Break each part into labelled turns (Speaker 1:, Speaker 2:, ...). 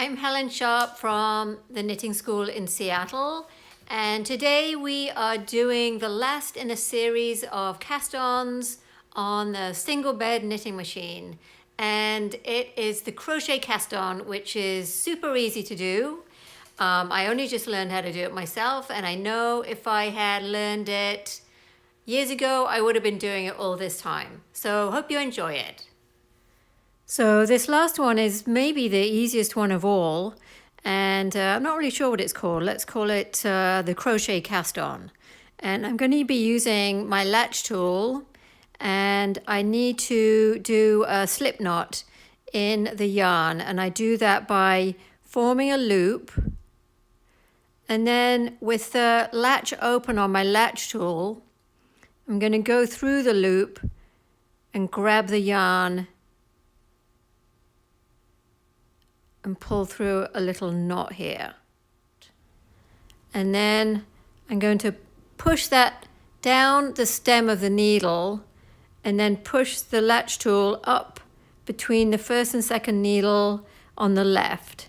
Speaker 1: I'm Helen Sharp from the Knitting School in Seattle, and today we are doing the last in a series of cast-ons on the single bed knitting machine, and it is the crochet cast-on, which is super easy to do. I only just learned how to do it myself, and I know if I had learned it years ago I would have been doing it all this time. So hope you enjoy it. So this last one is maybe the easiest one of all, and I'm not really sure what it's called. Let's call it the crochet cast on. And I'm going to be using my latch tool, and I need to do a slip knot in the yarn, and I do that by forming a loop, and then with the latch open on my latch tool, I'm going to go through the loop and grab the yarn and pull through a little knot here. And then I'm going to push that down the stem of the needle and then push the latch tool up between the first and second needle on the left.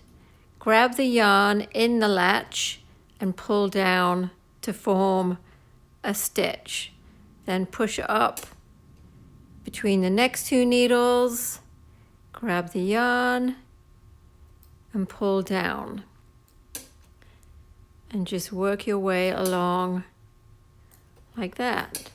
Speaker 1: Grab the yarn in the latch and pull down to form a stitch. Then push up between the next two needles, grab the yarn, and pull down, and just work your way along like that.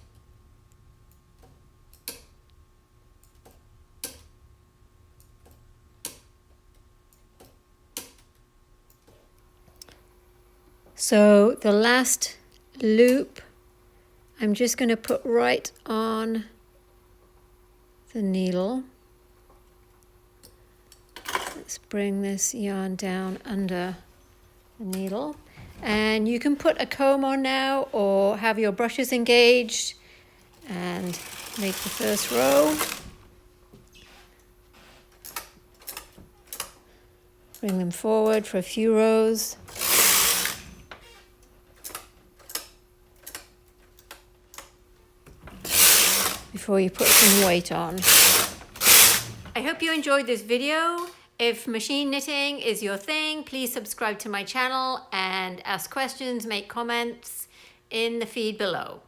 Speaker 1: So the last loop I'm just going to put right on the needle. Let's bring this yarn down under the needle, and you can put a comb on now or have your brushes engaged and make the first row. Bring them forward for a few rows. Before you put some weight on. I hope you enjoyed this video. If machine knitting is your thing, please subscribe to my channel and ask questions, make comments in the feed below.